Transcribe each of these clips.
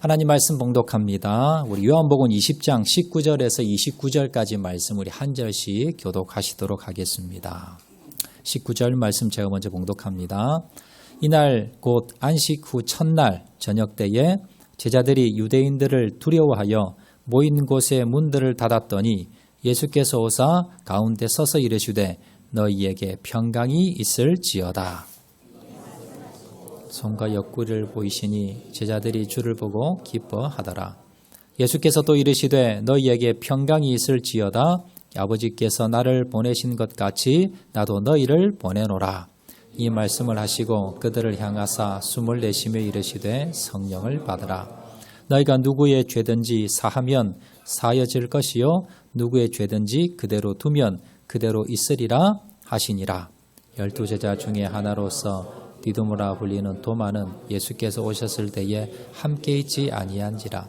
하나님 말씀 봉독합니다. 우리 요한복음 20장 19절에서 29절까지 말씀 우리 한 절씩 교독하시도록 하겠습니다. 19절 말씀 제가 먼저 봉독합니다. 이날 곧 안식 후 첫날 저녁 때에 제자들이 유대인들을 두려워하여 모인 곳의 문들을 닫았더니 예수께서 오사 가운데 서서 이르시되 너희에게 평강이 있을지어다. 손과 옆구리를 보이시니 제자들이 주를 보고 기뻐하더라. 예수께서 또 이르시되 너희에게 평강이 있을지어다. 아버지께서 나를 보내신 것 같이 나도 너희를 보내노라. 이 말씀을 하시고 그들을 향하사 숨을 내쉬며 이르시되 성령을 받으라. 너희가 누구의 죄든지 사하면 사여질 것이요 누구의 죄든지 그대로 두면 그대로 있으리라 하시니라. 12제자 중에 하나로서 디두모라 불리는 도마는 예수께서 오셨을 때에 함께 있지 아니한지라.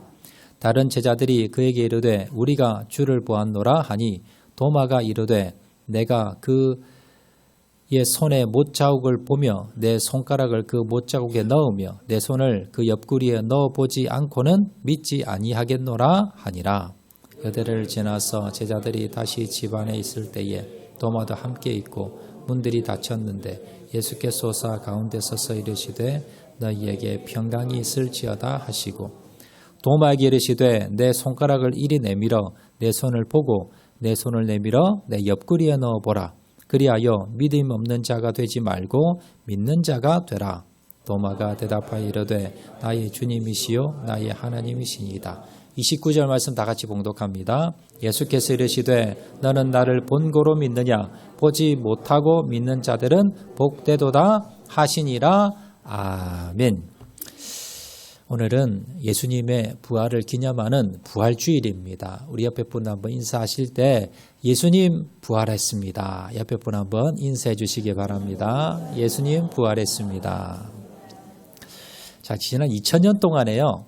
다른 제자들이 그에게 이르되 우리가 주를 보았노라 하니 도마가 이르되 내가 그의 손에 못자국을 보며 내 손가락을 그 못자국에 넣으며 내 손을 그 옆구리에 넣어보지 않고는 믿지 아니하겠노라 하니라. 여대를 지나서 제자들이 다시 집 안에 있을 때에 도마도 함께 있고 문들이 닫혔는데 예수께서 오사 가운데 서서 이르시되 너희에게 평강이 있을지어다 하시고 도마에게 이르시되 내 손가락을 이리 내밀어 내 손을 보고 내 손을 내밀어 내 옆구리에 넣어보라. 그리하여 믿음 없는 자가 되지 말고 믿는 자가 되라. 도마가 대답하여 이르되 나의 주님이시요 나의 하나님이시니이다. 29절 말씀 다 같이 봉독합니다. 예수께서 이르시되 너는 나를 본고로 믿느냐 보지 못하고 믿는 자들은 복되도다 하시니라. 아멘. 오늘은 예수님의 부활을 기념하는 부활주일입니다. 우리 옆에 분 한번 인사하실 때 예수님 부활했습니다. 옆에 분 한번 인사해 주시기 바랍니다. 예수님 부활했습니다. 자, 지난 2000년 동안에요.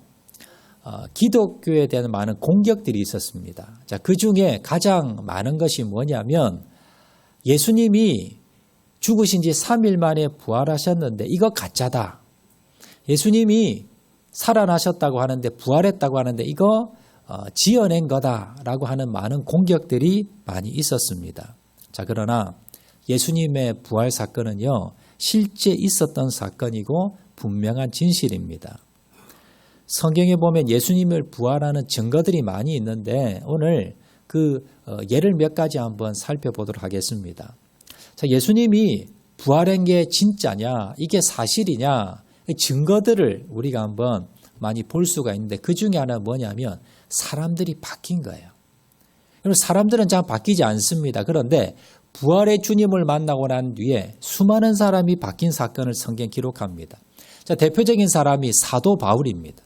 기독교에 대한 많은 공격들이 있었습니다. 자, 그 중에 가장 많은 것이 뭐냐면 예수님이 죽으신 지 3일 만에 부활하셨는데 이거 가짜다. 예수님이 살아나셨다고 하는데 부활했다고 하는데 이거 지어낸 거다라고 하는 많은 공격들이 많이 있었습니다. 자, 그러나 예수님의 부활 사건은요, 실제 있었던 사건이고 분명한 진실입니다. 성경에 보면 예수님을 부활하는 증거들이 많이 있는데 오늘 그 예를 몇 가지 한번 살펴보도록 하겠습니다. 자, 예수님이 부활한 게 진짜냐, 이게 사실이냐, 증거들을 우리가 한번 많이 볼 수가 있는데 그 중에 하나 뭐냐면 사람들이 바뀐 거예요. 여러분, 사람들은 잘 바뀌지 않습니다. 그런데 부활의 주님을 만나고 난 뒤에 수많은 사람이 바뀐 사건을 성경 기록합니다. 자, 대표적인 사람이 사도 바울입니다.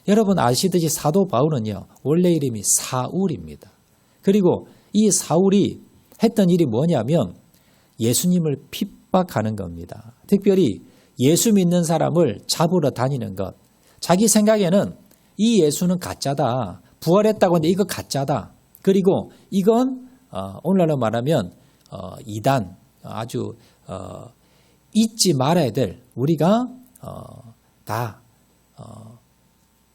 여러분 아시듯이 사도 바울은요, 원래 이름이 사울입니다. 그리고 이 사울이 했던 일이 뭐냐면 예수님을 핍박하는 겁니다. 특별히 예수 믿는 사람을 잡으러 다니는 것. 자기 생각에는 이 예수는 가짜다. 부활했다고 하는데 이거 가짜다. 그리고 이건 오늘날로 말하면 이단, 아주 잊지 말아야 될, 우리가 다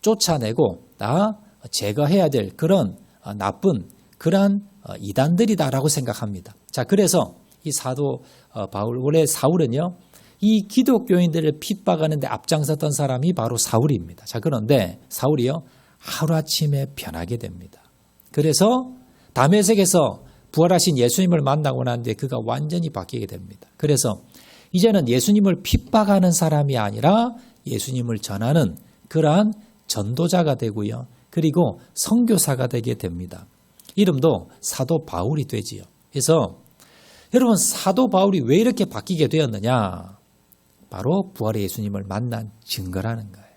쫓아내고 다 제거해야 될 그런 나쁜 그러한 이단들이다라고 생각합니다. 자, 그래서 이 사도 바울, 원래 사울은요, 이 기독교인들을 핍박하는데 앞장섰던 사람이 바로 사울입니다. 자, 그런데 사울이요, 하루아침에 변하게 됩니다. 그래서 다메섹에서 부활하신 예수님을 만나고 난 뒤에 그가 완전히 바뀌게 됩니다. 그래서 이제는 예수님을 핍박하는 사람이 아니라 예수님을 전하는 그러한 전도자가 되고요. 그리고 선교사가 되게 됩니다. 이름도 사도 바울이 되지요. 그래서 여러분, 사도 바울이 왜 이렇게 바뀌게 되었느냐? 바로 부활의 예수님을 만난 증거라는 거예요.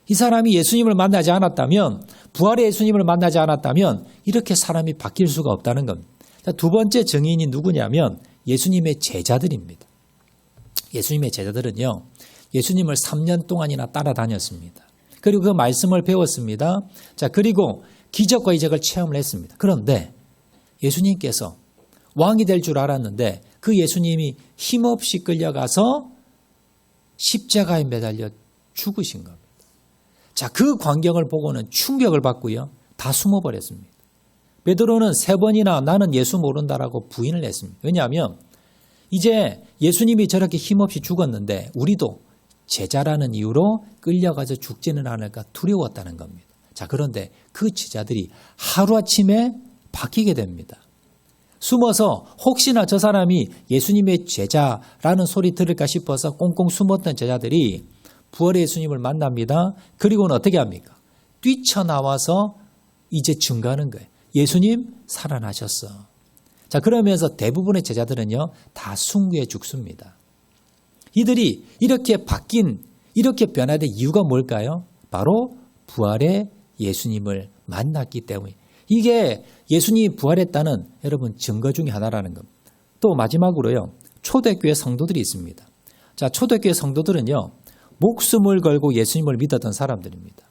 이 사람이 예수님을 만나지 않았다면, 부활의 예수님을 만나지 않았다면 이렇게 사람이 바뀔 수가 없다는 겁니다. 두 번째 증인이 누구냐면 예수님의 제자들입니다. 예수님의 제자들은요, 예수님을 3년 동안이나 따라다녔습니다. 그리고 그 말씀을 배웠습니다. 자, 그리고 기적과 이적을 체험을 했습니다. 그런데 예수님께서 왕이 될 줄 알았는데 그 예수님이 힘없이 끌려가서 십자가에 매달려 죽으신 겁니다. 자, 그 광경을 보고는 충격을 받고요. 다 숨어버렸습니다. 베드로는 3번이나 나는 예수 모른다라고 부인을 했습니다. 왜냐하면 이제 예수님이 저렇게 힘없이 죽었는데 우리도 제자라는 이유로 끌려가서 죽지는 않을까 두려웠다는 겁니다. 자, 그런데 그 제자들이 하루아침에 바뀌게 됩니다. 숨어서 혹시나 저 사람이 예수님의 제자라는 소리 들을까 싶어서 꽁꽁 숨었던 제자들이 부활의 예수님을 만납니다. 그리고는 어떻게 합니까? 뛰쳐나와서 이제 증거하는 거예요. 예수님 살아나셨어. 자, 그러면서 대부분의 제자들은요, 다 순교해 죽습니다. 이들이 이렇게 바뀐, 이렇게 변화된 이유가 뭘까요? 바로 부활의 예수님을 만났기 때문에. 이게 예수님이 부활했다는 여러분 증거 중에 하나라는 겁니다. 또 마지막으로요, 초대교회 성도들이 있습니다. 자, 초대교회 성도들은요, 목숨을 걸고 예수님을 믿었던 사람들입니다.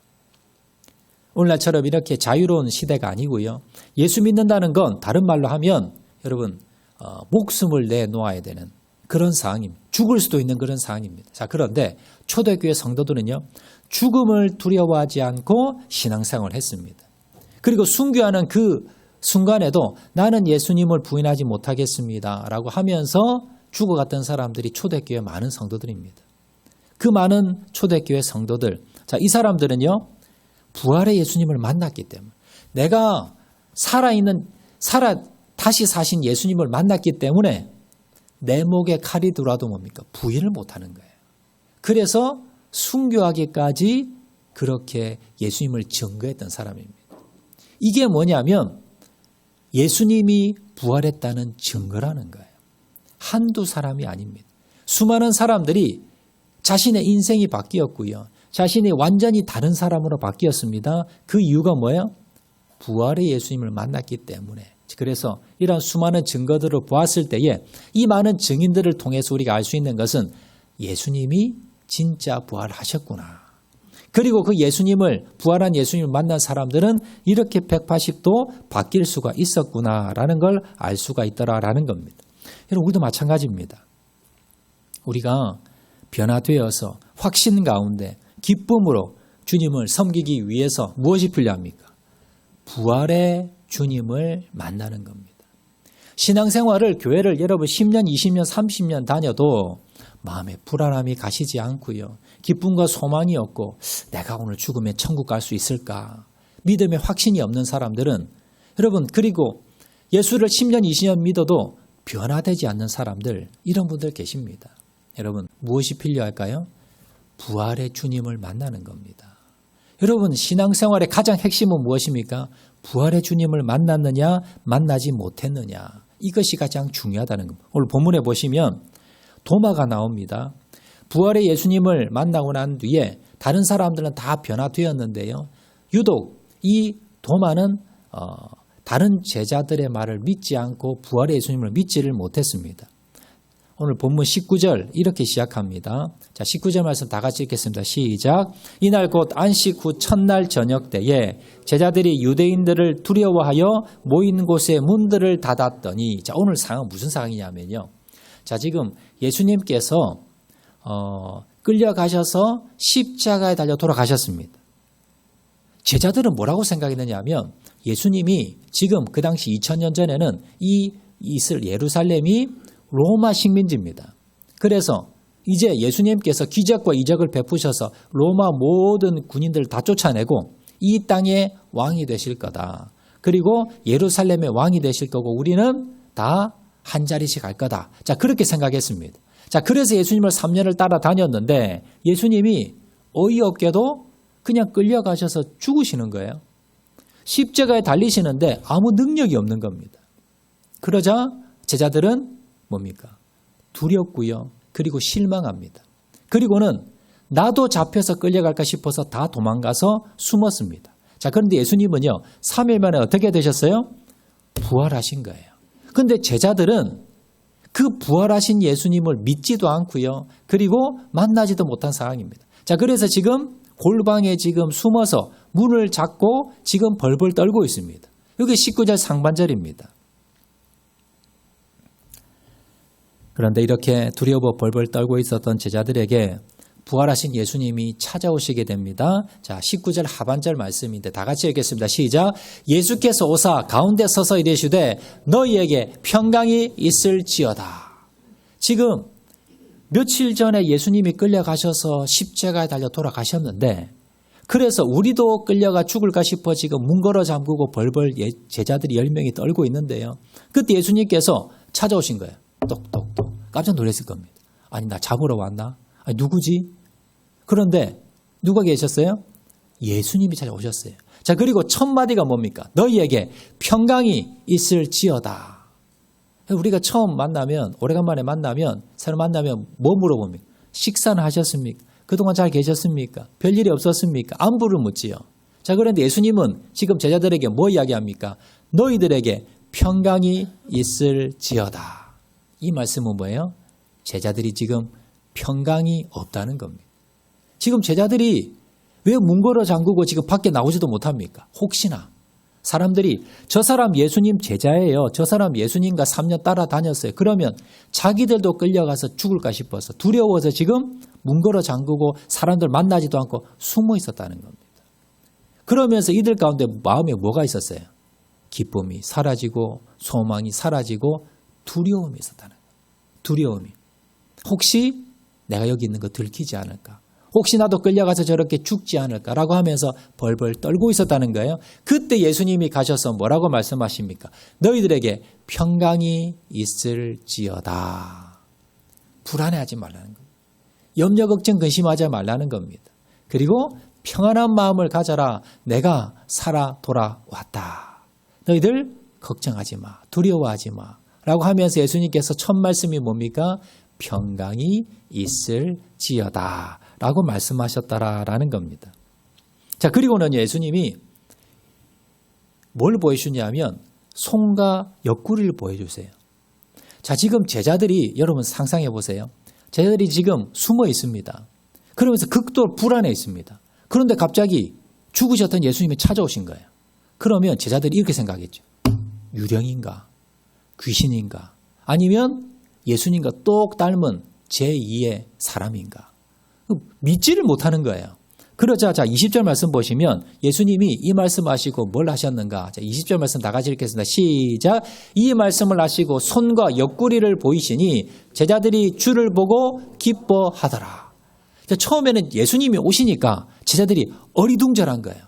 오늘날처럼 이렇게 자유로운 시대가 아니고요. 예수 믿는다는 건 다른 말로 하면 여러분 목숨을 내놓아야 되는 그런 상황입니다. 죽을 수도 있는 그런 상황입니다. 자, 그런데 초대교회 성도들은요, 죽음을 두려워하지 않고 신앙생활을 했습니다. 그리고 순교하는 그 순간에도 나는 예수님을 부인하지 못하겠습니다 라고 하면서 죽어갔던 사람들이 초대교회 많은 성도들입니다. 그 많은 초대교회 성도들, 자, 이 사람들은요, 부활의 예수님을 만났기 때문에 내가 다시 사신 예수님을 만났기 때문에 내 목에 칼이 들어와도 뭡니까? 부인을 못하는 거예요. 그래서 순교하기까지 그렇게 예수님을 증거했던 사람입니다. 이게 뭐냐면 예수님이 부활했다는 증거라는 거예요. 한두 사람이 아닙니다. 수많은 사람들이 자신의 인생이 바뀌었고요. 자신이 완전히 다른 사람으로 바뀌었습니다. 그 이유가 뭐예요? 부활의 예수님을 만났기 때문에. 그래서 이런 수많은 증거들을 보았을 때에 이 많은 증인들을 통해서 우리가 알 수 있는 것은 예수님이 진짜 부활하셨구나. 그리고 그 부활한 예수님을 만난 사람들은 이렇게 180도 바뀔 수가 있었구나라는 걸 알 수가 있더라라는 겁니다. 여러분, 우리도 마찬가지입니다. 우리가 변화되어서 확신 가운데 기쁨으로 주님을 섬기기 위해서 무엇이 필요합니까? 부활의 주님을 만나는 겁니다. 신앙생활을 교회를 여러분 10년, 20년, 30년 다녀도 마음에 불안함이 가시지 않고요. 기쁨과 소망이 없고 내가 오늘 죽으면 천국 갈 수 있을까? 믿음의 확신이 없는 사람들은 여러분, 그리고 예수를 10년, 20년 믿어도 변화되지 않는 사람들, 이런 분들 계십니다. 여러분, 무엇이 필요할까요? 부활의 주님을 만나는 겁니다. 여러분, 신앙생활의 가장 핵심은 무엇입니까? 부활의 주님을 만났느냐, 만나지 못했느냐. 이것이 가장 중요하다는 겁니다. 오늘 본문에 보시면 도마가 나옵니다. 부활의 예수님을 만나고 난 뒤에 다른 사람들은 다 변화되었는데요. 유독 이 도마는 다른 제자들의 말을 믿지 않고 부활의 예수님을 믿지를 못했습니다. 오늘 본문 19절 이렇게 시작합니다. 자, 19절 말씀 다 같이 읽겠습니다. 시작. 이날 곧 안식 후 첫날 저녁 때에 제자들이 유대인들을 두려워하여 모인 곳에 문들을 닫았더니, 자, 오늘 상황은 무슨 상황이냐면요. 자, 지금 예수님께서 끌려가셔서 십자가에 달려 돌아가셨습니다. 제자들은 뭐라고 생각했느냐 하면 예수님이 지금 그 당시 2000년 전에는 이 예루살렘이 로마 식민지입니다. 그래서 이제 예수님께서 기적과 이적을 베푸셔서 로마 모든 군인들을 다 쫓아내고 이 땅의 왕이 되실 거다. 그리고 예루살렘의 왕이 되실 거고 우리는 다 한 자리씩 갈 거다. 자, 그렇게 생각했습니다. 자, 그래서 예수님을 3년을 따라다녔는데 예수님이 어이없게도 그냥 끌려가셔서 죽으시는 거예요. 십자가에 달리시는데 아무 능력이 없는 겁니다. 그러자 제자들은 뭡니까? 두렵고요. 그리고 실망합니다. 그리고는 나도 잡혀서 끌려갈까 싶어서 다 도망가서 숨었습니다. 자, 그런데 예수님은요, 3일 만에 어떻게 되셨어요? 부활하신 거예요. 그런데 제자들은 그 부활하신 예수님을 믿지도 않고요. 그리고 만나지도 못한 상황입니다. 자, 그래서 지금 골방에 지금 숨어서 문을 잡고 지금 벌벌 떨고 있습니다. 여기 19절 상반절입니다. 그런데 이렇게 두려워 벌벌 떨고 있었던 제자들에게 부활하신 예수님이 찾아오시게 됩니다. 자, 19절 하반절 말씀인데 다 같이 읽겠습니다. 시작. 예수께서 오사 가운데 서서 이르시되 너희에게 평강이 있을지어다. 지금 며칠 전에 예수님이 끌려가셔서 십자가에 달려 돌아가셨는데 그래서 우리도 끌려가 죽을까 싶어 지금 문 걸어 잠그고 벌벌 제자들이 10명이 떨고 있는데요. 그때 예수님께서 찾아오신 거예요. 똑똑똑. 깜짝 놀랐을 겁니다. 아니 나 잡으러 왔나? 아니 누구지? 그런데 누가 계셨어요? 예수님이 찾아오셨어요. 자, 그리고 첫 마디가 뭡니까? 너희에게 평강이 있을지어다. 우리가 처음 만나면, 오래간만에 만나면, 새로 만나면 뭐 물어봅니까? 식사는 하셨습니까? 그동안 잘 계셨습니까? 별일이 없었습니까? 안부를 묻지요. 자, 그런데 예수님은 지금 제자들에게 뭐 이야기합니까? 너희들에게 평강이 있을지어다. 이 말씀은 뭐예요? 제자들이 지금 평강이 없다는 겁니다. 지금 제자들이 왜 문 걸어 잠그고 지금 밖에 나오지도 못합니까? 혹시나 사람들이 저 사람 예수님 제자예요. 저 사람 예수님과 3년 따라다녔어요. 그러면 자기들도 끌려가서 죽을까 싶어서 두려워서 지금 문 걸어 잠그고 사람들 만나지도 않고 숨어 있었다는 겁니다. 그러면서 이들 가운데 마음에 뭐가 있었어요? 기쁨이 사라지고 소망이 사라지고 두려움이 있었다는 거예요. 두려움이. 혹시 내가 여기 있는 거 들키지 않을까? 혹시 나도 끌려가서 저렇게 죽지 않을까라고 하면서 벌벌 떨고 있었다는 거예요. 그때 예수님이 가셔서 뭐라고 말씀하십니까? 너희들에게 평강이 있을지어다. 불안해하지 말라는 겁니다. 염려, 걱정, 근심하지 말라는 겁니다. 그리고 평안한 마음을 가져라. 내가 살아 돌아왔다. 너희들 걱정하지 마. 두려워하지 마. 라고 하면서 예수님께서 첫 말씀이 뭡니까? 평강이 있을지어다. 라고 말씀하셨다라는 겁니다. 자, 그리고는 예수님이 뭘 보여주냐면 손과 옆구리를 보여주세요. 자, 지금 제자들이 여러분 상상해 보세요. 제자들이 지금 숨어 있습니다. 그러면서 극도로 불안해 있습니다. 그런데 갑자기 죽으셨던 예수님이 찾아오신 거예요. 그러면 제자들이 이렇게 생각했죠. 유령인가? 귀신인가? 아니면 예수님과 똑 닮은 제2의 사람인가? 믿지를 못하는 거예요. 그러자 20절 말씀 보시면 예수님이 이 말씀하시고 뭘 하셨는가? 자, 20절 말씀 다 같이 읽겠습니다. 시작. 이 말씀을 하시고 손과 옆구리를 보이시니 제자들이 주를 보고 기뻐하더라. 자, 처음에는 예수님이 오시니까 제자들이 어리둥절한 거예요.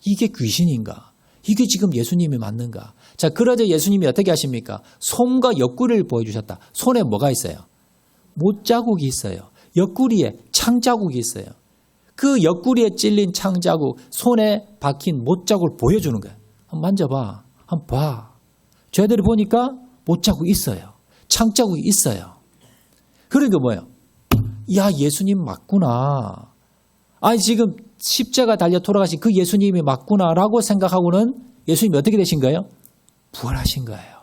이게 귀신인가? 이게 지금 예수님이 맞는가? 자, 그러자 예수님이 어떻게 하십니까? 손과 옆구리를 보여주셨다. 손에 뭐가 있어요? 못자국이 있어요. 옆구리에 창자국이 있어요. 그 옆구리에 찔린 창자국, 손에 박힌 못자국을 보여주는 거예요. 한번 만져봐. 한번 봐. 저희들이 보니까 못자국이 있어요. 창자국이 있어요. 그러니까 뭐예요? 야, 예수님 맞구나. 아니, 지금 십자가 달려 돌아가신 그 예수님이 맞구나라고 생각하고는 예수님이 어떻게 되신 거예요? 부활하신 거예요.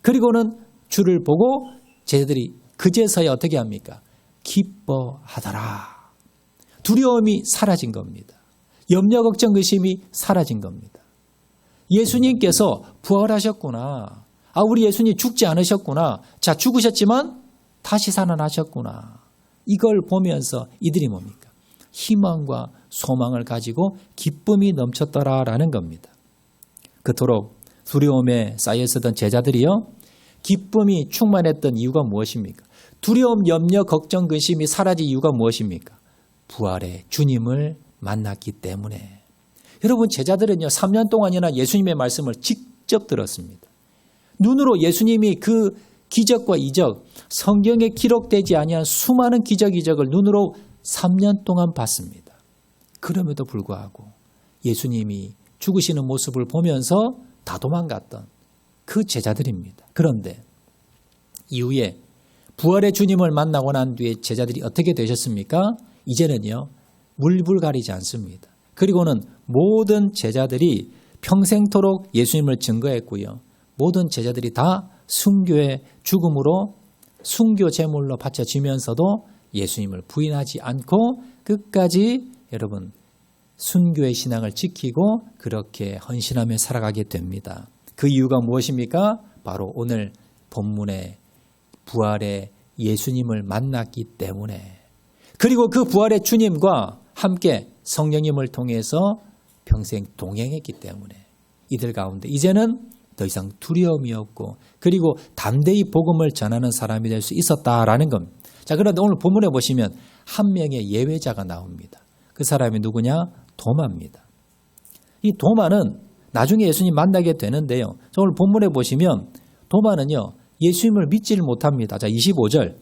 그리고는 주를 보고 제자들이 그제서야 어떻게 합니까? 기뻐하더라. 두려움이 사라진 겁니다. 염려, 걱정, 의심이 사라진 겁니다. 예수님께서 부활하셨구나. 아, 우리 예수님 죽지 않으셨구나. 자, 죽으셨지만 다시 살아나셨구나. 이걸 보면서 이들이 뭡니까? 희망과 소망을 가지고 기쁨이 넘쳤더라라는 겁니다. 그토록 두려움에 쌓여 있었던 제자들이요. 기쁨이 충만했던 이유가 무엇입니까? 두려움, 염려, 걱정, 근심이 사라진 이유가 무엇입니까? 부활의 주님을 만났기 때문에. 여러분, 제자들은요, 3년 동안이나 예수님의 말씀을 직접 들었습니다. 눈으로 예수님이 그 기적과 이적, 성경에 기록되지 아니한 수많은 기적, 이적을 눈으로 3년 동안 봤습니다. 그럼에도 불구하고 예수님이 죽으시는 모습을 보면서 다 도망갔던 그 제자들입니다. 그런데 이후에 부활의 주님을 만나고 난 뒤에 제자들이 어떻게 되셨습니까? 이제는요, 물불 가리지 않습니다. 그리고는 모든 제자들이 평생토록 예수님을 증거했고요. 모든 제자들이 다 순교의 죽음으로 순교 제물로 바쳐지면서도 예수님을 부인하지 않고 끝까지 여러분 순교의 신앙을 지키고 그렇게 헌신하며 살아가게 됩니다. 그 이유가 무엇입니까? 바로 오늘 본문의 부활의 예수님을 만났기 때문에. 그리고 그 부활의 주님과 함께 성령님을 통해서 평생 동행했기 때문에 이들 가운데 이제는 더 이상 두려움이 없고 그리고 담대히 복음을 전하는 사람이 될 수 있었다라는 겁니다. 자, 그런데 오늘 본문에 보시면 한 명의 예외자가 나옵니다. 그 사람이 누구냐? 도마입니다. 이 도마는 나중에 예수님 만나게 되는데요. 자, 오늘 본문에 보시면 도마는요, 예수님을 믿지를 못합니다. 자, 25절.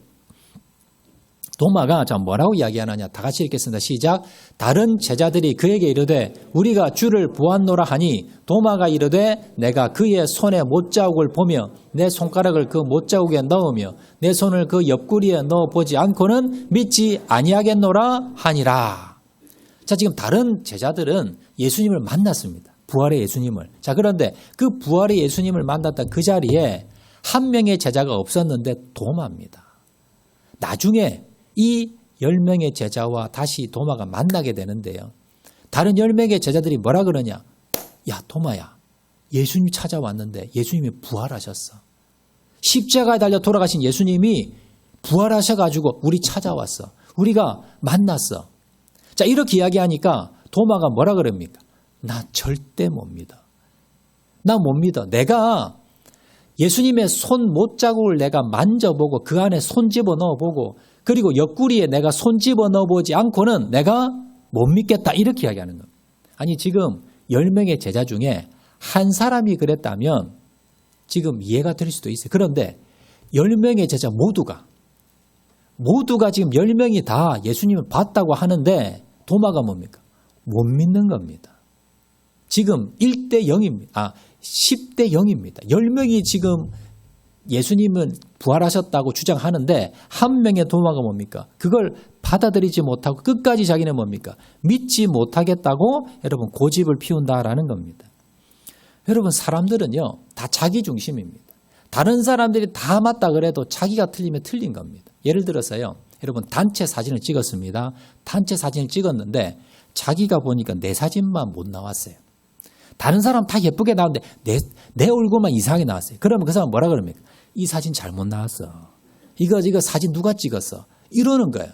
도마가 뭐라고 이야기하느냐? 다 같이 읽겠습니다. 시작. 다른 제자들이 그에게 이르되 우리가 주를 보았노라 하니 도마가 이르되 내가 그의 손에 못자국을 보며 내 손가락을 그 못자국에 넣으며 내 손을 그 옆구리에 넣어보지 않고는 믿지 아니하겠노라 하니라. 자, 지금 다른 제자들은 예수님을 만났습니다. 부활의 예수님을. 자, 그런데 그 부활의 예수님을 만났던 그 자리에 한 명의 제자가 없었는데 도마입니다. 나중에 이 10명의 제자와 다시 도마가 만나게 되는데요. 다른 10명의 제자들이 뭐라 그러냐? 야, 도마야, 예수님이 찾아왔는데 예수님이 부활하셨어. 십자가에 달려 돌아가신 예수님이 부활하셔가지고 우리 찾아왔어. 우리가 만났어. 자, 이렇게 이야기하니까 도마가 뭐라 그럽니까? 나 절대 못 믿어. 나 못 믿어. 내가 예수님의 손 못자국을 내가 만져보고 그 안에 손 집어넣어보고 그리고 옆구리에 내가 손 집어넣어보지 않고는 내가 못 믿겠다. 이렇게 이야기하는 겁니다. 아니, 지금 10명의 제자 중에 한 사람이 그랬다면 지금 이해가 될 수도 있어요. 그런데 10명의 제자 모두가 지금 10명이 다 예수님을 봤다고 하는데 도마가 뭡니까? 못 믿는 겁니다. 지금 1대 0입니다. 10대 0입니다. 10명이 지금 예수님은 부활하셨다고 주장하는데 한 명의 도마가 뭡니까? 그걸 받아들이지 못하고 끝까지 자기는 뭡니까? 믿지 못하겠다고 여러분 고집을 피운다라는 겁니다. 여러분, 사람들은요 다 자기 중심입니다. 다른 사람들이 다 맞다 그래도 자기가 틀리면 틀린 겁니다. 예를 들어서요, 여러분 단체 사진을 찍었습니다. 단체 사진을 찍었는데 자기가 보니까 내 사진만 못 나왔어요. 다른 사람 다 예쁘게 나왔는데 내 얼굴만 이상하게 나왔어요. 그러면 그 사람 뭐라 그럽니까? 이 사진 잘못 나왔어. 이거 사진 누가 찍었어? 이러는 거예요.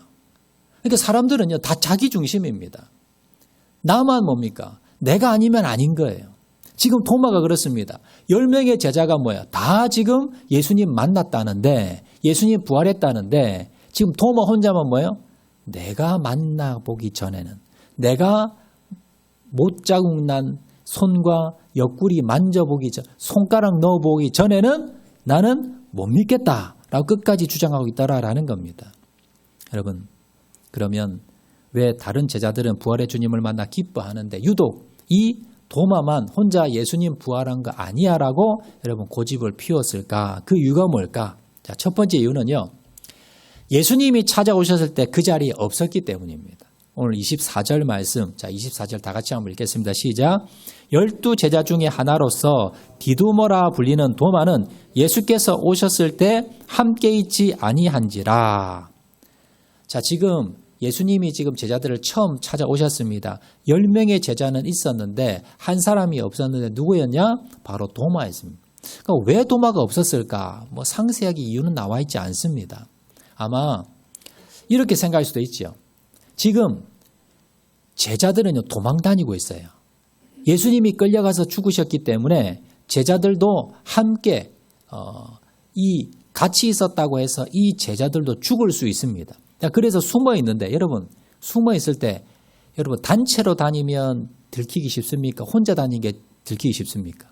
그러니까 사람들은요 다 자기 중심입니다. 나만 뭡니까? 내가 아니면 아닌 거예요. 지금 도마가 그렇습니다. 10명의 제자가 뭐야? 다 지금 예수님 만났다는데, 예수님 부활했다는데, 지금 도마 혼자만 뭐예요? 내가 만나보기 전에는, 내가 못자국 난 손과 옆구리 만져보기 전, 손가락 넣어보기 전에는 나는 못 믿겠다라고 끝까지 주장하고 있다라는 겁니다. 여러분, 그러면 왜 다른 제자들은 부활의 주님을 만나 기뻐하는데 유독 이 도마만 혼자 예수님 부활한 거 아니야라고 여러분 고집을 피웠을까? 그 이유가 뭘까? 자, 첫 번째 이유는요, 예수님이 찾아오셨을 때 그 자리에 없었기 때문입니다. 오늘 24절 말씀, 자 24절 다 같이 한번 읽겠습니다. 시작. 12 제자 중에 하나로서 디두머라 불리는 도마는 예수께서 오셨을 때 함께 있지 아니한지라. 자, 지금 예수님이 지금 제자들을 처음 찾아오셨습니다. 10명의 제자는 있었는데 한 사람이 없었는데 누구였냐? 바로 도마였습니다. 그러니까 왜 도마가 없었을까? 상세하게 이유는 나와 있지 않습니다. 아마 이렇게 생각할 수도 있죠. 지금 제자들은요 도망 다니고 있어요. 예수님이 끌려가서 죽으셨기 때문에 제자들도 함께 같이 있었다고 해서 이 제자들도 죽을 수 있습니다. 그래서 숨어 있는데, 여러분 숨어 있을 때 여러분 단체로 다니면 들키기 쉽습니까? 혼자 다니는 게 들키기 쉽습니까?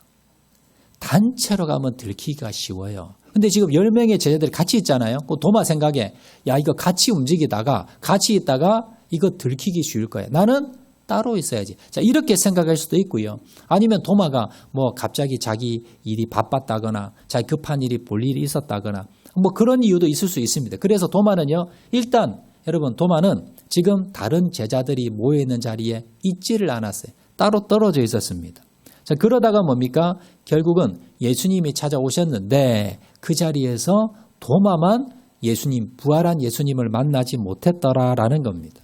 단체로 가면 들키기가 쉬워요. 근데 지금 10명의 제자들이 같이 있잖아요. 그 도마 생각에 야 이거 같이 움직이다가 같이 있다가 이거 들키기 쉬울 거야. 나는 따로 있어야지. 자, 이렇게 생각할 수도 있고요. 아니면 도마가 갑자기 자기 일이 바빴다거나 자기 급한 일이 볼 일이 있었다거나 그런 이유도 있을 수 있습니다. 그래서 도마는요, 일단 여러분 도마는 지금 다른 제자들이 모여있는 자리에 있지를 않았어요. 따로 떨어져 있었습니다. 자, 그러다가 뭡니까? 결국은 예수님이 찾아오셨는데 그 자리에서 도마만 예수님, 부활한 예수님을 만나지 못했더라라는 겁니다.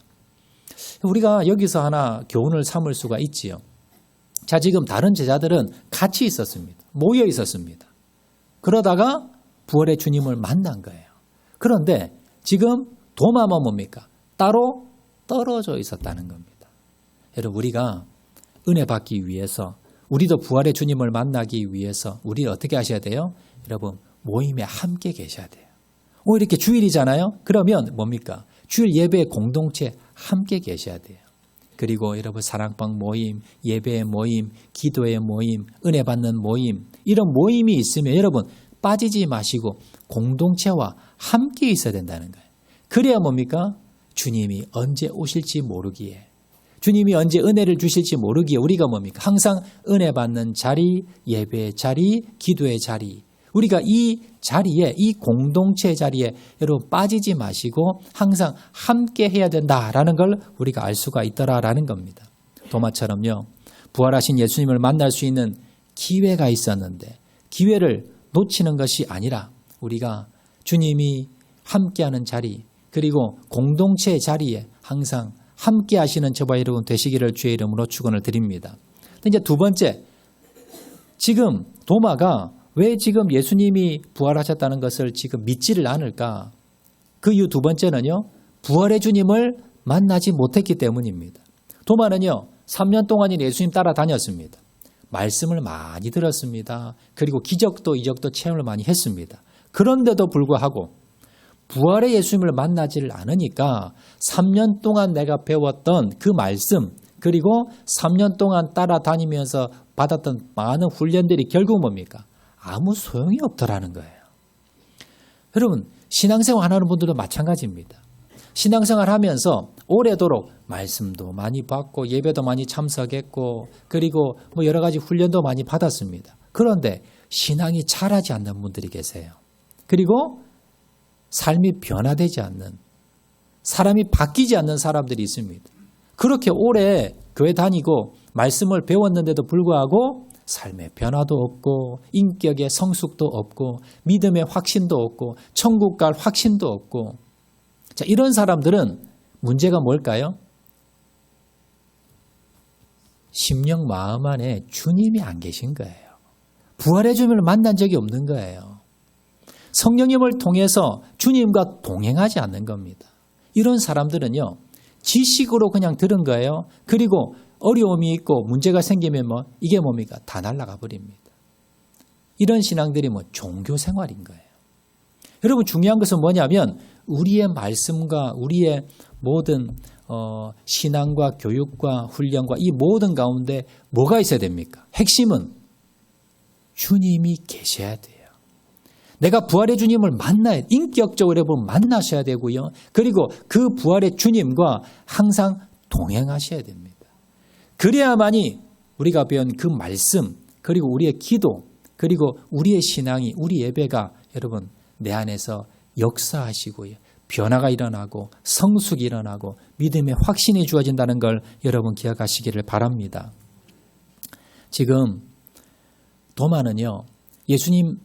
우리가 여기서 하나 교훈을 삼을 수가 있지요. 자, 지금 다른 제자들은 같이 있었습니다. 모여 있었습니다. 그러다가 부활의 주님을 만난 거예요. 그런데 지금 도마만 뭡니까? 따로 떨어져 있었다는 겁니다. 여러분, 우리가 은혜 받기 위해서, 우리도 부활의 주님을 만나기 위해서 우리 어떻게 하셔야 돼요? 여러분, 모임에 함께 계셔야 돼요. 이렇게 주일이잖아요. 그러면 뭡니까? 주일 예배 공동체 함께 계셔야 돼요. 그리고 여러분, 사랑방 모임, 예배의 모임, 기도의 모임, 은혜 받는 모임, 이런 모임이 있으면 여러분 빠지지 마시고 공동체와 함께 있어야 된다는 거예요. 그래야 뭡니까? 주님이 언제 오실지 모르기에, 주님이 언제 은혜를 주실지 모르기에 우리가 뭡니까? 항상 은혜 받는 자리, 예배의 자리, 기도의 자리, 우리가 이 자리에, 이 공동체 자리에 여러분 빠지지 마시고 항상 함께 해야 된다라는 걸 우리가 알 수가 있더라라는 겁니다. 도마처럼요, 부활하신 예수님을 만날 수 있는 기회가 있었는데 기회를 놓치는 것이 아니라 우리가 주님이 함께하는 자리, 그리고 공동체의 자리에 항상 함께 하시는 저와 여러분 되시기를 주의 이름으로 축원을 드립니다. 이제 두 번째, 지금 도마가 왜 지금 예수님이 부활하셨다는 것을 지금 믿지를 않을까? 그 이유 두 번째는요, 부활의 주님을 만나지 못했기 때문입니다. 도마는요, 3년 동안이나 예수님 따라다녔습니다. 말씀을 많이 들었습니다. 그리고 기적도 이적도 체험을 많이 했습니다. 그런데도 불구하고 부활의 예수님을 만나지를 않으니까 3년 동안 내가 배웠던 그 말씀, 그리고 3년 동안 따라다니면서 받았던 많은 훈련들이 결국 뭡니까? 아무 소용이 없더라는 거예요. 여러분, 신앙생활 하는 분들도 마찬가지입니다. 신앙생활 하면서 오래도록 말씀도 많이 받고 예배도 많이 참석했고 그리고 여러 가지 훈련도 많이 받았습니다. 그런데 신앙이 자라지 않는 분들이 계세요. 그리고 삶이 변화되지 않는, 사람이 바뀌지 않는 사람들이 있습니다. 그렇게 오래 교회 다니고 말씀을 배웠는데도 불구하고 삶의 변화도 없고 인격의 성숙도 없고 믿음의 확신도 없고 천국 갈 확신도 없고, 자, 이런 사람들은 문제가 뭘까요? 심령 마음 안에 주님이 안 계신 거예요. 부활의 주님을 만난 적이 없는 거예요. 성령님을 통해서 주님과 동행하지 않는 겁니다. 이런 사람들은요, 지식으로 그냥 들은 거예요. 그리고 어려움이 있고 문제가 생기면 이게 뭡니까? 다 날아가 버립니다. 이런 신앙들이 종교 생활인 거예요. 여러분, 중요한 것은 뭐냐면 우리의 말씀과 우리의 모든 신앙과 교육과 훈련과 이 모든 가운데 뭐가 있어야 됩니까? 핵심은 주님이 계셔야 돼요. 내가 부활의 주님을 만나야, 인격적으로 여러분 만나셔야 되고요. 그리고 그 부활의 주님과 항상 동행하셔야 됩니다. 그래야만이 우리가 배운 그 말씀, 그리고 우리의 기도, 그리고 우리의 신앙이, 우리 예배가 여러분 내 안에서 역사하시고요. 변화가 일어나고 성숙이 일어나고 믿음의 확신이 주어진다는 걸 여러분 기억하시기를 바랍니다. 지금 도마는요, 예수님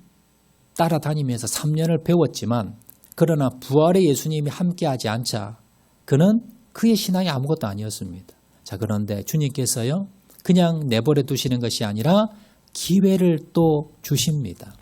따라다니면서 3년을 배웠지만 그러나 부활의 예수님이 함께하지 않자 그는 그의 신앙이 아무것도 아니었습니다. 자, 그런데 주님께서요, 그냥 내버려 두시는 것이 아니라 기회를 또 주십니다.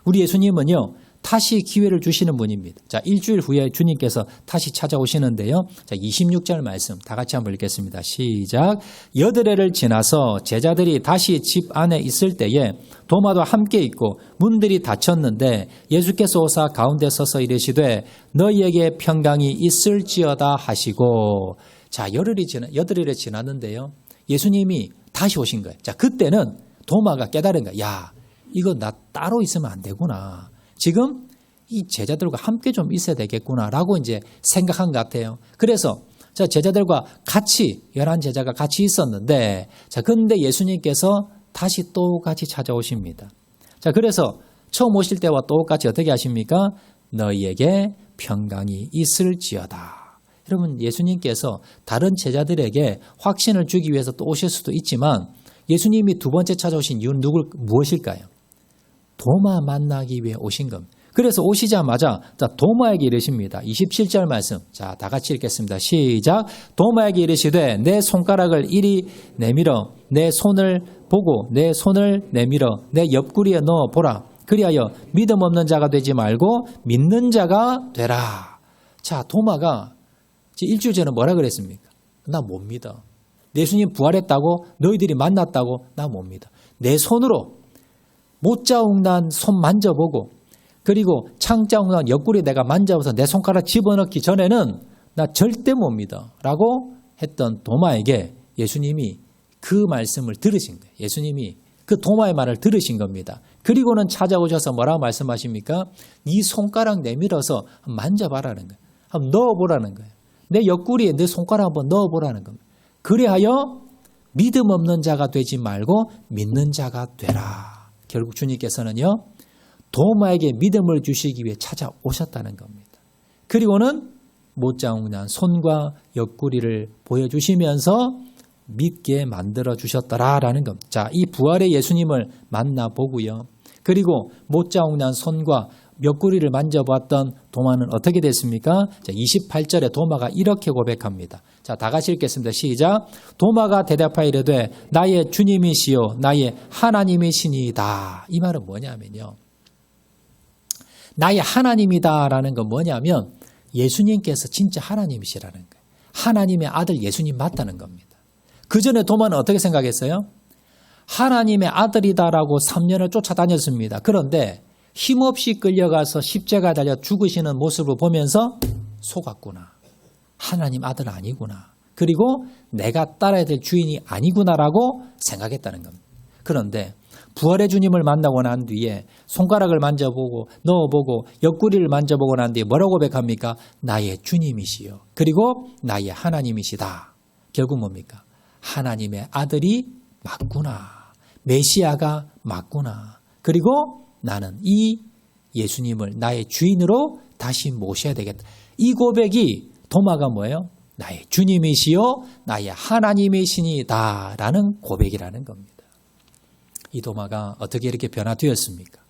우리 예수님은요, 다시 기회를 주시는 분입니다. 자, 일주일 후에 주님께서 다시 찾아오시는데요. 자, 26절 말씀 다 같이 한번 읽겠습니다. 시작. 여드레를 지나서 제자들이 다시 집 안에 있을 때에 도마도 함께 있고 문들이 닫혔는데 예수께서 오사 가운데 서서 이르시되 너희에게 평강이 있을지어다 하시고, 자, 여드레를 지났는데요. 예수님이 다시 오신 거예요. 자, 그때는 도마가 깨달은 거예요. 야, 이거 나 따로 있으면 안 되구나. 지금 이 제자들과 함께 좀 있어야 되겠구나라고 이제 생각한 것 같아요. 그래서 자, 제자들과 같이 11제자가 같이 있었는데, 자, 근데 예수님께서 다시 똑같이 찾아오십니다. 자, 그래서 처음 오실 때와 똑같이 어떻게 하십니까? 너희에게 평강이 있을지어다. 여러분, 예수님께서 다른 제자들에게 확신을 주기 위해서 또 오실 수도 있지만 예수님이 두 번째 찾아오신 이유는 무엇일까요? 도마 만나기 위해 오신 겁니다. 그래서 오시자마자 도마에게 이르십니다. 27절 말씀. 자, 다 같이 읽겠습니다. 시작. 도마에게 이르시되 내 손가락을 이리 내밀어 내 손을 보고 내 손을 내밀어 내 옆구리에 넣어 보라. 그리하여 믿음 없는 자가 되지 말고 믿는 자가 되라. 자, 도마가 일주일 전에 뭐라 그랬습니까? 나 못 믿어. 예수님 부활했다고 너희들이 만났다고 나 못 믿어. 내 손으로 못자국난 손 만져보고 그리고 창자국난 옆구리 내가 만져서 내 손가락 집어넣기 전에는 나 절대 못 믿어 라고 했던 도마에게 예수님이 그 말씀을 들으신 거예요. 예수님이 그 도마의 말을 들으신 겁니다. 그리고는 찾아오셔서 뭐라고 말씀하십니까? 네 손가락 내밀어서 만져봐라는 거예요. 한번 넣어보라는 거예요. 내 옆구리에 내 손가락 한번 넣어보라는 겁니다. 그리하여 믿음 없는 자가 되지 말고 믿는 자가 되라. 결국 주님께서는요. 도마에게 믿음을 주시기 위해 찾아오셨다는 겁니다. 그리고는 못자국난 손과 옆구리를 보여주시면서 믿게 만들어 주셨더라라는 겁니다. 자, 이 부활의 예수님을 만나보고요. 그리고 못자국난 손과 옆구리를 만져봤던 도마는 어떻게 됐습니까? 자, 28절에 도마가 이렇게 고백합니다. 자, 다 같이 읽겠습니다. 시작. 도마가 대답하여 이르되 나의 주님이시요 나의 하나님이시니이다. 이 말은 뭐냐면요. 나의 하나님이다라는 건 뭐냐면 예수님께서 진짜 하나님이시라는 거예요. 하나님의 아들 예수님 맞다는 겁니다. 그 전에 도마는 어떻게 생각했어요? 하나님의 아들이다라고 3년을 쫓아다녔습니다. 그런데 힘없이 끌려가서 십자가 달려 죽으시는 모습을 보면서 속았구나. 하나님 아들 아니구나. 그리고 내가 따라야 될 주인이 아니구나라고 생각했다는 겁니다. 그런데 부활의 주님을 만나고 난 뒤에 손가락을 만져보고 넣어보고 옆구리를 만져보고 난 뒤에 뭐라고 고백합니까? 나의 주님이시요. 그리고 나의 하나님이시다. 결국 뭡니까? 하나님의 아들이 맞구나. 메시아가 맞구나. 그리고 나는 이 예수님을 나의 주인으로 다시 모셔야 되겠다. 이 고백이 도마가 뭐예요? 나의 주님이시요 나의 하나님이시니다 라는 고백이라는 겁니다. 이 도마가 어떻게 이렇게 변화되었습니까?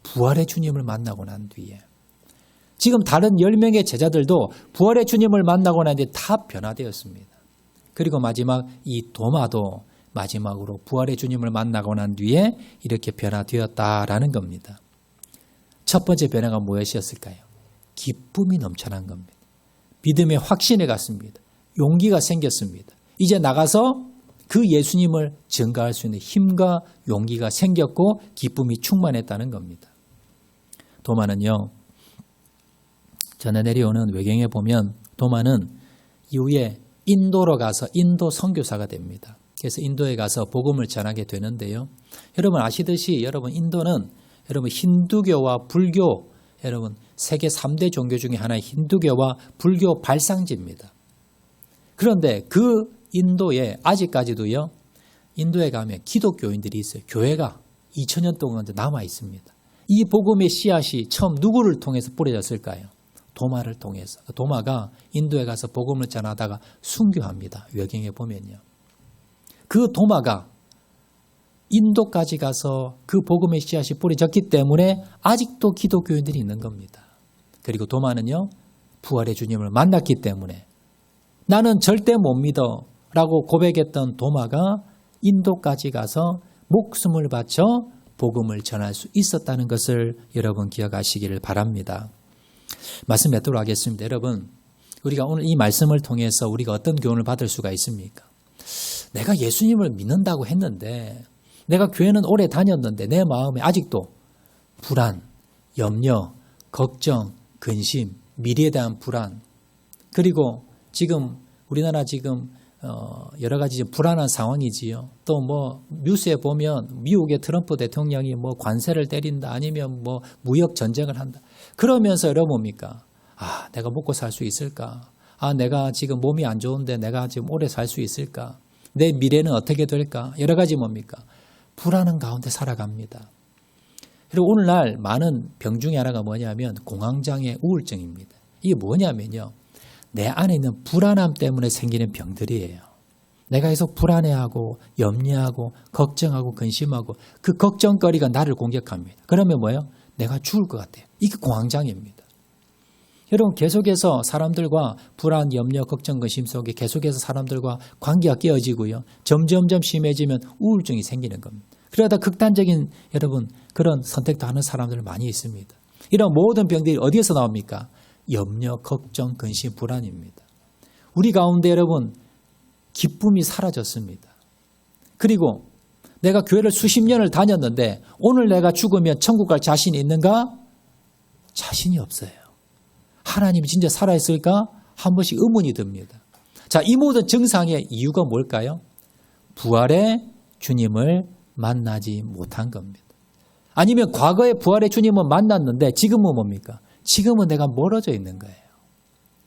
부활의 주님을 만나고 난 뒤에. 지금 다른 10명의 제자들도 부활의 주님을 만나고 난 뒤에 다 변화되었습니다. 그리고 마지막 이 도마도 마지막으로 부활의 주님을 만나고 난 뒤에 이렇게 변화되었다라는 겁니다. 첫 번째 변화가 무엇이었을까요? 기쁨이 넘쳐난 겁니다. 믿음의 확신에 갔습니다. 용기가 생겼습니다. 이제 나가서 그 예수님을 증거할 수 있는 힘과 용기가 생겼고 기쁨이 충만했다는 겁니다. 도마는요. 전해 내려오는 외경에 보면 도마는 이후에 인도로 가서 인도 선교사가 됩니다. 그래서 인도에 가서 복음을 전하게 되는데요. 여러분 아시듯이 여러분 인도는 여러분 힌두교와 불교 여러분 세계 3대 종교 중에 하나의 힌두교와 불교 발상지입니다. 그런데 그 인도에 아직까지도요. 인도에 가면 기독교인들이 있어요. 교회가 2000년 동안 남아 있습니다. 이 복음의 씨앗이 처음 누구를 통해서 뿌려졌을까요? 도마를 통해서. 도마가 인도에 가서 복음을 전하다가 순교합니다. 외경에 보면요. 그 도마가 인도까지 가서 그 복음의 씨앗이 뿌려졌기 때문에 아직도 기독교인들이 있는 겁니다. 그리고 도마는요. 부활의 주님을 만났기 때문에 나는 절대 못 믿어 라고 고백했던 도마가 인도까지 가서 목숨을 바쳐 복음을 전할 수 있었다는 것을 여러분 기억하시기를 바랍니다. 말씀 맺도록 하겠습니다. 여러분 우리가 오늘 이 말씀을 통해서 우리가 어떤 교훈을 받을 수가 있습니까? 내가 예수님을 믿는다고 했는데 내가 교회는 오래 다녔는데 내 마음에 아직도 불안, 염려, 걱정, 근심, 미래에 대한 불안 그리고 지금 우리나라 지금 여러 가지 불안한 상황이지요. 또 뭐 뉴스에 보면 미국의 트럼프 대통령이 뭐 관세를 때린다 아니면 뭐 무역 전쟁을 한다. 그러면서 여러분 뭡니까? 아, 내가 먹고 살 수 있을까? 아, 내가 지금 몸이 안 좋은데 내가 지금 오래 살 수 있을까? 내 미래는 어떻게 될까? 여러 가지 뭡니까? 불안한 가운데 살아갑니다. 그리고 오늘날 많은 병 중에 하나가 뭐냐면 공황장애 우울증입니다. 이게 뭐냐면요. 내 안에 있는 불안함 때문에 생기는 병들이에요. 내가 계속 불안해하고 염려하고 걱정하고 근심하고 그 걱정거리가 나를 공격합니다. 그러면 뭐예요? 내가 죽을 것 같아요. 이게 공황장애입니다. 여러분 계속해서 사람들과 불안, 염려, 걱정, 근심 속에 계속해서 사람들과 관계가 깨어지고요. 점점점 심해지면 우울증이 생기는 겁니다. 그러다 극단적인 여러분 그런 선택도 하는 사람들 많이 있습니다. 이런 모든 병들이 어디에서 나옵니까? 염려, 걱정, 근심, 불안입니다. 우리 가운데 여러분 기쁨이 사라졌습니다. 그리고 내가 교회를 수십 년을 다녔는데 오늘 내가 죽으면 천국 갈 자신이 있는가? 자신이 없어요. 하나님이 진짜 살아있을까? 한 번씩 의문이 듭니다. 자, 이 모든 증상의 이유가 뭘까요? 부활의 주님을 만나지 못한 겁니다. 아니면 과거에 부활의 주님은 만났는데 지금은 뭡니까? 지금은 내가 멀어져 있는 거예요.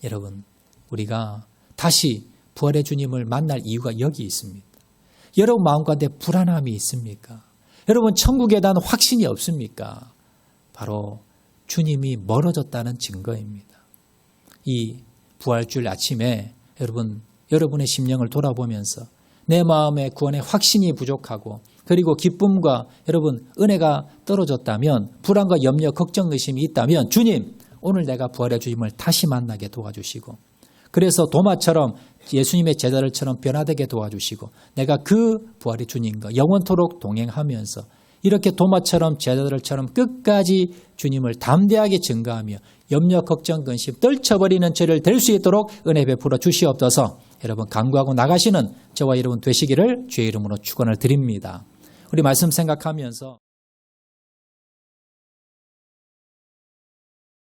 여러분, 우리가 다시 부활의 주님을 만날 이유가 여기 있습니다. 여러분 마음 가운데 불안함이 있습니까? 여러분 천국에 대한 확신이 없습니까? 바로 주님이 멀어졌다는 증거입니다. 이 부활주일 아침에 여러분의 심령을 돌아보면서 내 마음의 구원의 확신이 부족하고 그리고 기쁨과 여러분 은혜가 떨어졌다면 불안과 염려, 걱정, 의심이 있다면 주님 오늘 내가 부활의 주님을 다시 만나게 도와주시고 그래서 도마처럼 예수님의 제자들처럼 변화되게 도와주시고 내가 그 부활의 주님과 영원토록 동행하면서 이렇게 도마처럼 제자들처럼 끝까지 주님을 담대하게 증거하며 염려, 걱정, 근심 떨쳐버리는 죄를 될 수 있도록 은혜 베풀어 주시옵소서. 여러분 간구하고 나가시는 저와 여러분 되시기를 주의 이름으로 축원을 드립니다. 우리 말씀 생각하면서